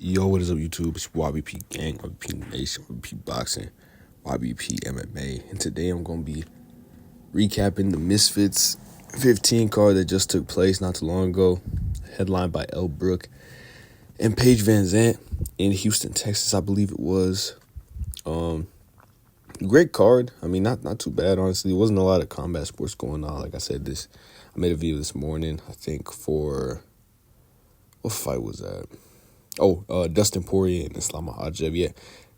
Yo, what is up, YouTube? It's YBP Gang, YBP Nation, YBP Boxing, YBP MMA. And today I'm going to be recapping the Misfits 15 card that just took place not too long ago, headlined by Elle Brooke and Paige Vanzant in Houston, Texas, I believe it was. Great card. I mean, not too bad, honestly. There wasn't a lot of combat sports going on. Like I said, I made a video this morning, I think, for... What fight was that? Dustin Poirier and Islam Makhachev. Yeah,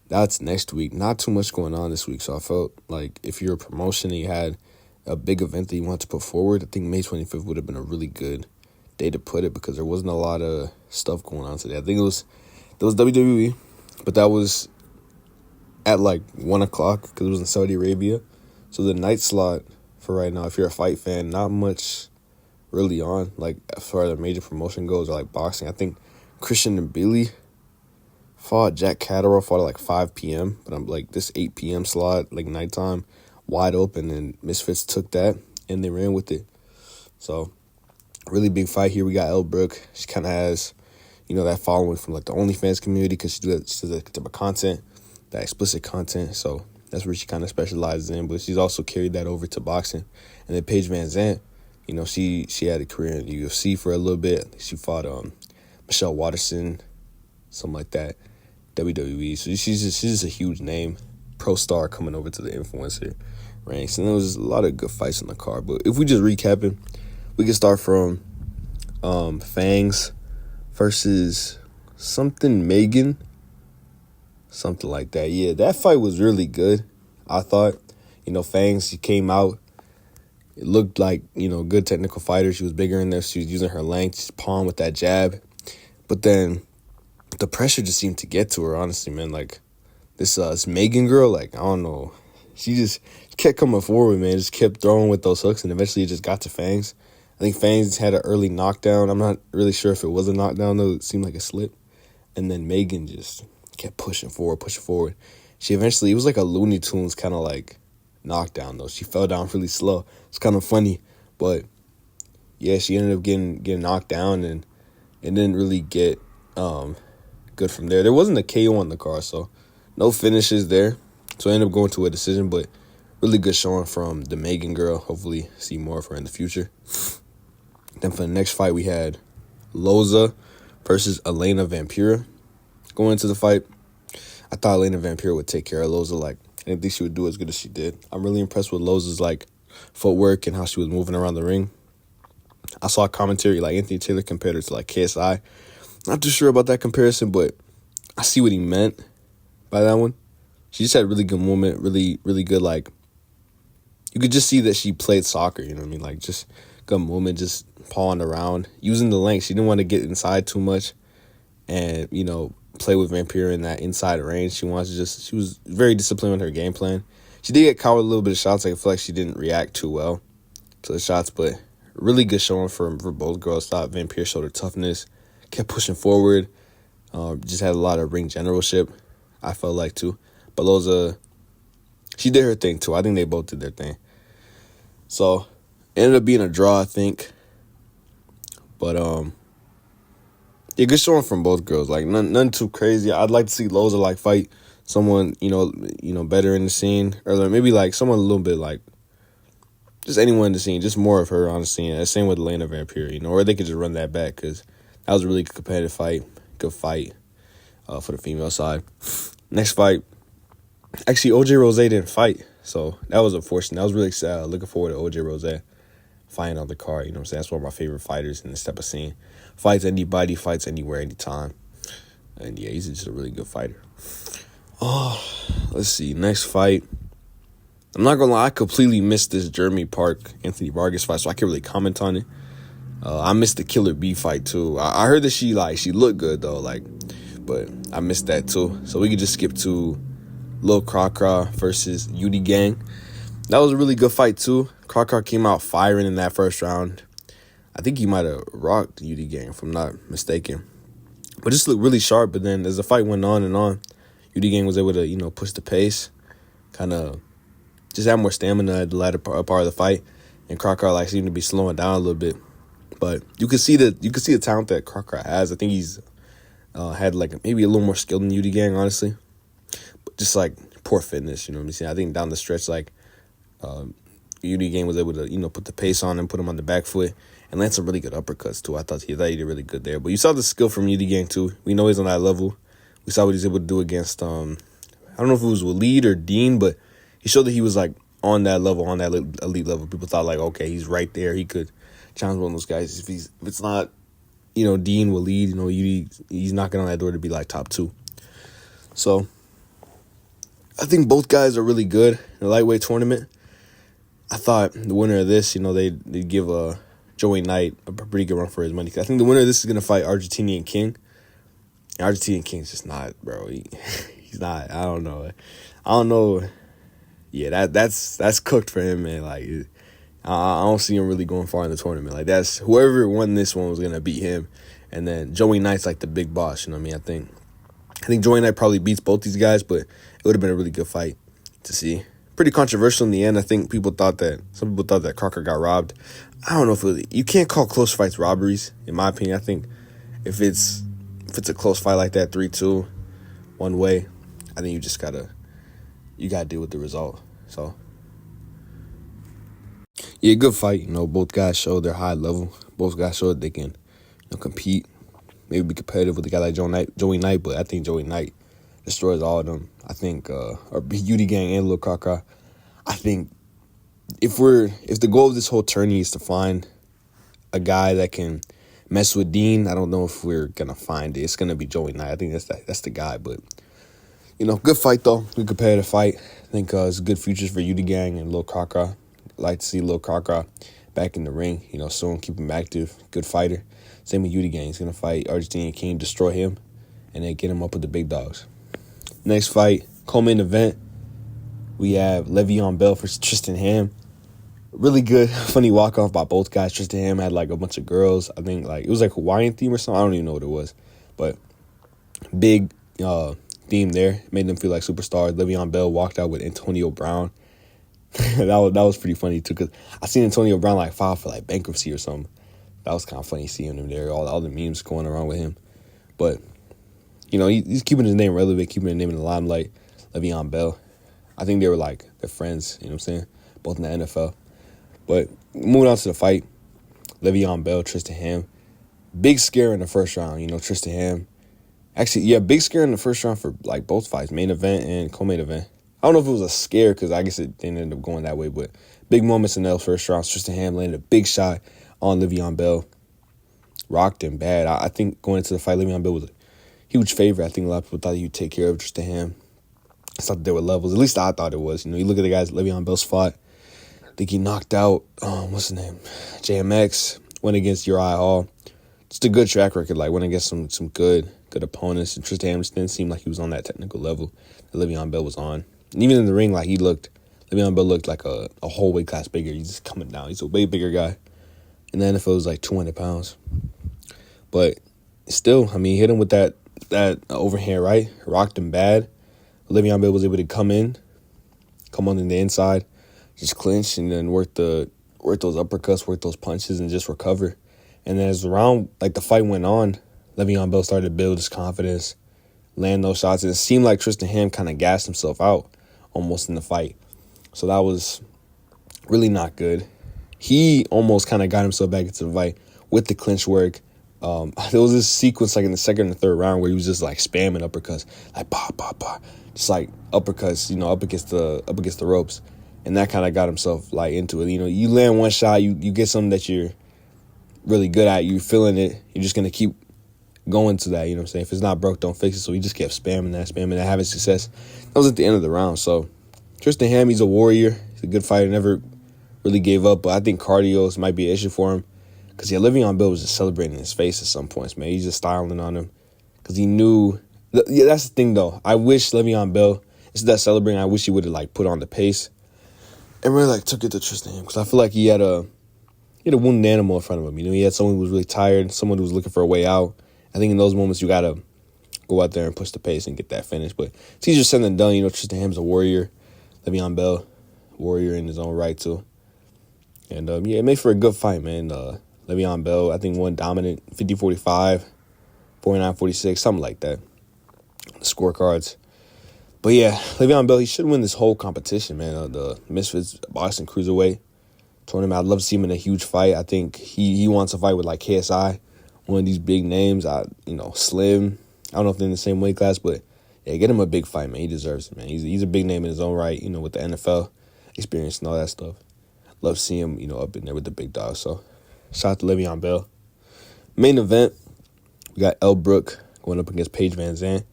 that's next week. Not too much going on this week, so I felt like if you're a promotion and you had a big event that you want to put forward, I think May 25th would have been a really good day to put it because there wasn't a lot of stuff going on today. I think it was WWE, but that was at like 1 o'clock because it was in Saudi Arabia. So the night slot for right now, if you're a fight fan, not much really on, like as far as the major promotion goes, or like boxing. I think Christian and Billy fought. Jack Catterall fought at like 5 p.m. But I'm like, this 8 p.m. slot, like nighttime, wide open, and Misfits took that and they ran with it. So really big fight here. We got Elle Brooke. She kind of has, that following from like the OnlyFans community because she does that type of content, that explicit content. So that's where she kind of specializes in. But she's also carried that over to boxing. And then Paige Vanzant, she had a career in the UFC for a little bit. She fought Michelle Watterson, something like that, WWE. So she's just a huge name, pro star coming over to the influencer ranks. And there was a lot of good fights on the card. But if we just recapping, we can start from Fangs versus something Magen, something like that. Yeah, that fight was really good, I thought. Fangs, she came out. It looked like, good technical fighter. She was bigger in there. She was using her length, she's palm with that jab. But then the pressure just seemed to get to her, honestly, man. Like, this Magen girl, like, I don't know. She just kept coming forward, man. Just kept throwing with those hooks, and eventually it just got to Fangs. I think Fangs had an early knockdown. I'm not really sure if it was a knockdown, though. It seemed like a slip. And then Magen just kept pushing forward. She eventually, it was like a Looney Tunes kind of like knockdown, though. She fell down really slow. It's kind of funny. But, yeah, she ended up getting knocked down, and it didn't really get good from there. There wasn't a KO on the card, so no finishes there. So I ended up going to a decision, but really good showing from the Magen girl. Hopefully see more of her in the future. Then for the next fight, we had Loza versus Elena Vampira. Going into the fight, I thought Elena Vampira would take care of Loza. Like, I didn't think she would do as good as she did. I'm really impressed with Loza's footwork and how she was moving around the ring. I saw a commentary like Anthony Taylor compared her to like KSI. Not too sure about that comparison, but I see what he meant by that one. She just had really good movement, really, really good, like, you could just see that she played soccer, you know what I mean? Like, just good movement, just pawing around, using the length. She didn't want to get inside too much and, play with Vampira in that inside range. She was very disciplined in her game plan. She did get caught with a little bit of shots. I feel like she didn't react too well to the shots, but really good showing for both girls. Thought Vampira showed her toughness, kept pushing forward, just had a lot of ring generalship, I felt like, too. But Loza, she did her thing, too. I think they both did their thing. So, it ended up being a draw, I think. But, yeah, good showing from both girls. Like, none too crazy. I'd like to see Loza, fight someone, better in the scene. Or maybe, someone a little bit, just anyone in the scene, just more of her on the scene. And same with Elena Vampira, or they could just run that back because that was a really good competitive fight. Good fight for the female side. Next fight, actually, OJ Rose didn't fight, so that was unfortunate. I was really looking forward to OJ Rose fighting on the card. That's one of my favorite fighters in this type of scene. Fights anybody, fights anywhere, anytime. And, yeah, he's just a really good fighter. Oh, let's see. Next fight. I'm not going to lie, I completely missed this Jeremy Park, Anthony Vargas fight, so I can't really comment on it. I missed the Killer Bee fight, too. I heard that she looked good, though, but I missed that, too. So we could just skip to Lil Cracra versus Yuddy Gang. That was a really good fight, too. Cracra came out firing in that first round. I think he might have rocked Yuddy Gang, if I'm not mistaken. But just looked really sharp, but then as the fight went on and on, Yuddy Gang was able to, push the pace, kind of just have more stamina at the latter part of the fight, and Cracra seemed to be slowing down a little bit. But you could see the talent that Cracra has. I think he's had like maybe a little more skill than Yuddy Gang, honestly. But just like poor fitness, you know what I'm saying? I think down the stretch, like Yuddy Gang was able to, put the pace on him, put him on the back foot, and land some really good uppercuts too. I thought he did really good there. But you saw the skill from Yuddy Gang too. We know he's on that level. We saw what he's able to do against I don't know if it was Waleed or Dean, but he showed that he was like on that level, on that elite level. People thought like, okay, he's right there. He could challenge one of those guys. If it's not, Dean, Waleed, he's knocking on that door to be like top 2. So I think both guys are really good in the lightweight tournament. I thought the winner of this, they'd give Joey Knight a pretty good run for his money. I think the winner of this is going to fight Argentinian King. And Argentinian King's just not, bro. He's not. I don't know. Yeah, that's cooked for him, man. Like, I don't see him really going far in the tournament. Like, that's whoever won this one was going to beat him. And then Joey Knight's like the big boss, you know what I mean? I think Joey Knight probably beats both these guys, but it would have been a really good fight to see. Pretty controversial in the end. I think some people thought that cracra got robbed. I don't know if you can't call close fights robberies, in my opinion. I think if it's a close fight like that, 3-2, one way, I think you gotta deal with the result. So yeah, good fight. Both guys showed their high level. Both guys showed they can compete, maybe be competitive with a guy like Joey Knight, but I think Joey Knight destroys all of them. I think or Yuddy Gang and Lil Cracra. I think if the goal of this whole tourney is to find a guy that can mess with Dean, I don't know if we're gonna find it. It's gonna be Joey Knight. I think that's the guy. But good fight though. Good competitive fight. I think it's good futures for Yuddy Gang and Lil Cracra. Like to see Lil Cracra back in the ring. Soon, keep him active. Good fighter. Same with Yuddy Gang. He's gonna fight Argentinian King, destroy him, and then get him up with the big dogs. Next fight, co-main event, we have Leveon Bell versus Tristan Hamm. Really good, funny walk-off by both guys. Tristan Hamm had like a bunch of girls. I think like it was like Hawaiian theme or something. I don't even know what it was. But big theme there. Made them feel like superstars. Leveon Bell walked out with Antonio Brown. that was pretty funny too, because I seen Antonio Brown like file for like bankruptcy or something. That was kind of funny seeing him there. All the memes going around with him. But he's keeping his name relevant, keeping his name in the limelight. Leveon Bell. I think they were like they're friends, you know what I'm saying? Both in the NFL. But moving on to the fight, Leveon Bell, Tristan Hamm. Big scare in the first round, Tristan Hamm. Actually, yeah, big scare in the first round for like both fights, main event and co-main event. I don't know if it was a scare because I guess it didn't end up going that way, but big moments in the first round. Tristan Hamm landed a big shot on Leveon Bell. Rocked him bad. I think going into the fight, Leveon Bell was a huge favorite. I think a lot of people thought he would take care of Tristan Hamm. I thought there were levels. At least I thought it was. You look at the guys Leveon Bell's fought. I think he knocked out, what's his name? JMX. Went against Uriah Hall. Just a good track record. Like, went against some good opponents. And Tristan Hamm just didn't seem like he was on that technical level that Leveon Bell was on. And even in the ring, like, Leveon Bell looked like a whole weight class bigger. He's just coming down. He's a way bigger guy. In the NFL, it was like 200 pounds. But still, he hit him with that overhand right. Rocked him bad. Leveon Bell was able to come on the inside, just clinch, and then work those uppercuts, work those punches, and just recover. And then as the fight went on, Leveon Bell started to build his confidence, land those shots, and it seemed like Tristan Hamm kind of gassed himself out almost in the fight. So that was really not good. He almost kind of got himself back into the fight with the clinch work. There was this sequence like in the second and third round where he was just like spamming uppercuts, like bah bah bah, just like uppercuts, up against the ropes, and that kind of got himself like into it. You land one shot, you get something that you're really good at, you're feeling it, you're just gonna keep going to that. You know what I'm saying? If it's not broke, don't fix it. So he just kept spamming that, having success. That was at the end of the round. So Tristan Hamm, he's a warrior, he's a good fighter, never really gave up, but I think cardio might be an issue for him. Because, Leveon Bell was just celebrating his face at some points, man. He's just styling on him. Because he knew... that's the thing, though. I wish Leveon Bell, instead of celebrating, I wish he would have, put on the pace and really, took it to Tristan Hamm. Because I feel like he had a wounded animal in front of him. He had someone who was really tired, someone who was looking for a way out. I think in those moments, you got to go out there and push the pace and get that finish. But it's easier said than done. Tristan Hamm's a warrior. Leveon Bell, warrior in his own right, too. And, it made for a good fight, man. Leveon Bell, I think, won dominant 50-45. 49-46, something like that. The scorecards. But yeah, Le'Veon Bell, he should win this whole competition, man. The Misfits Boxing Cruiserweight tournament. I'd love to see him in a huge fight. I think he wants to fight with like KSI, one of these big names. Slim. I don't know if they're in the same weight class, but yeah, get him a big fight, man. He deserves it, man. He's a big name in his own right, with the NFL experience and all that stuff. Love to see him, up in there with the big dogs. So shout out to Le'Veon Bell. Main event, we got Elle Brooke going up against Paige Vanzant.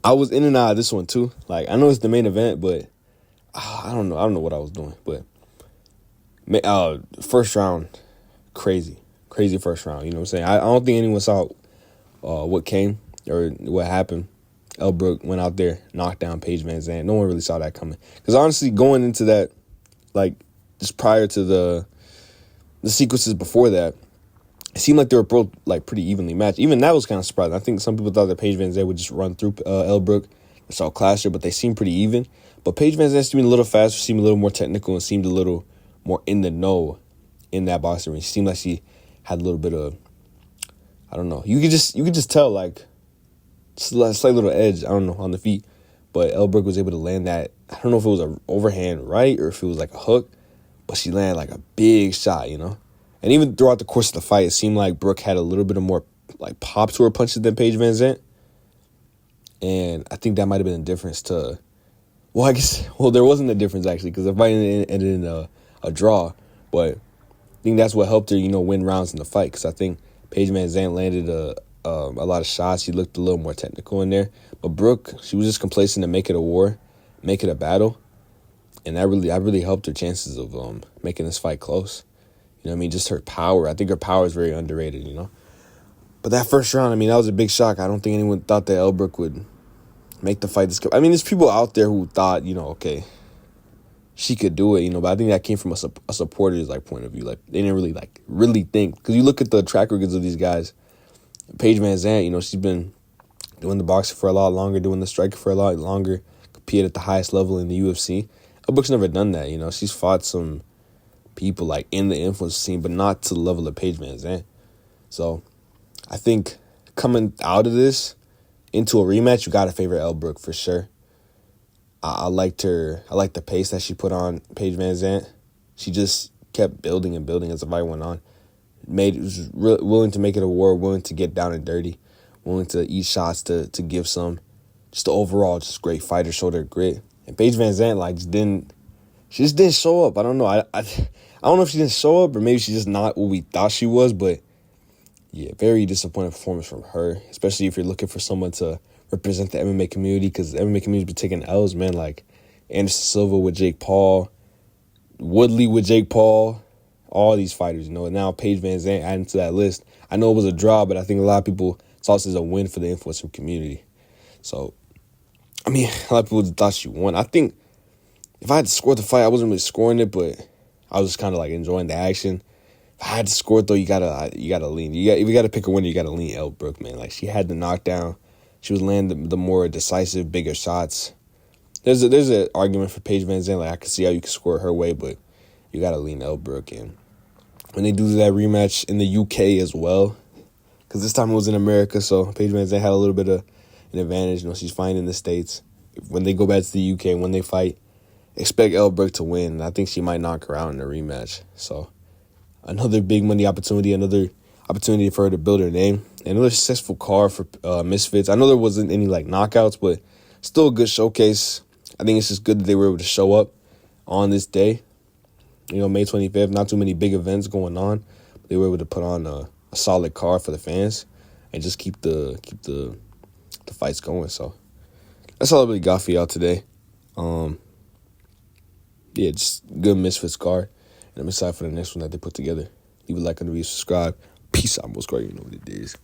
I was in and out of this one too. Like, I know it's the main event, but I don't know what I was doing. But first round, crazy first round. You know what I'm saying? I don't think anyone saw what came or what happened. Elle Brooke went out there, knocked down Paige Vanzant. No one really saw that coming. Because honestly, going into that, like, just prior to the sequences before that, it seemed like they were both like pretty evenly matched. Even that was kind of surprising. I think some people thought that Paige Vanzant would just run through Elle Brooke. It's all clash her, but they seemed pretty even. But Paige Vanzant seemed a little faster, seemed a little more technical, and seemed a little more in the know in that boxing ring. She seemed like she had a little bit of, I don't know. You could just tell, like, slight little edge, I don't know, on the feet. But Elle Brooke was able to land that. I don't know if it was an overhand right or if it was like a hook, but she landed like a big shot, And even throughout the course of the fight, it seemed like Brooke had a little bit of more like pop to her punches than Paige Vanzant. And I think that might have been a difference to, there wasn't a difference actually, because the fight ended in a draw. But I think that's what helped her, win rounds in the fight, because I think Paige Vanzant landed a lot of shots. She looked a little more technical in there. But Brooke, she was just complacent to make it a war, make it a battle. And that really helped her chances of making this fight close. Just her power. I think her power is very underrated, But that first round, that was a big shock. I don't think anyone thought that Elle Brooke would make the fight this good. There's people out there who thought, okay, she could do it, but I think that came from a supporter's point of view. Like, they didn't really think. Because you look at the track records of these guys. Paige Vanzant, she's been doing the boxing for a lot longer, doing the striking for a lot longer, competed at the highest level in the UFC. Elle Brooke's never done that, She's fought some people like in the influence scene, but not to the level of Paige Vanzant. So I think coming out of this into a rematch, you got to favor Elle Brooke for sure. I liked her. I liked the pace that she put on Paige Vanzant. She just kept building and building as the fight went on. Was willing to make it a war, willing to get down and dirty, willing to eat shots to give some. Just the overall, just great fighter, showed her grit. And Paige Vanzant she just didn't show up. I don't know. I don't know if she didn't show up or maybe she's just not what we thought she was. But yeah, very disappointing performance from her, especially if you're looking for someone to represent the MMA community, because the MMA community's been taking L's, man. Like Anderson Silva with Jake Paul, Woodley with Jake Paul, all these fighters, And now Paige Vanzant adding to that list. I know it was a draw, but I think a lot of people saw this as a win for the influencer community. So, a lot of people thought she won. I think if I had to score the fight, I wasn't really scoring it, but I was just kind of like enjoying the action. If I had to score it though, you gotta lean. If you gotta pick a winner, you gotta lean Elle Brooke, man. Like, she had the knockdown. She was landing the more decisive, bigger shots. There's an argument for Paige Vanzant. Like, I could see how you could score it her way, but you gotta lean Elle Brooke in. When they do that rematch in the UK as well, because this time it was in America, so Paige Vanzant had a little bit of an advantage. She's fighting in the States. When they go back to the UK, when they fight, expect Elle Brooke to win. I think she might knock her out in the rematch. So another big money opportunity, another opportunity for her to build her name. Another successful card for Misfits. I know there wasn't any knockouts, but still a good showcase. I think it's just good that they were able to show up on this day. May 25th, not too many big events going on. They were able to put on a solid card for the fans and just keep the fights going. So that's all I really got for y'all today. Just good Misfits card. And I'm excited for the next one that they put together. Leave a like on the video, subscribe. Peace out, most great. You know what it is.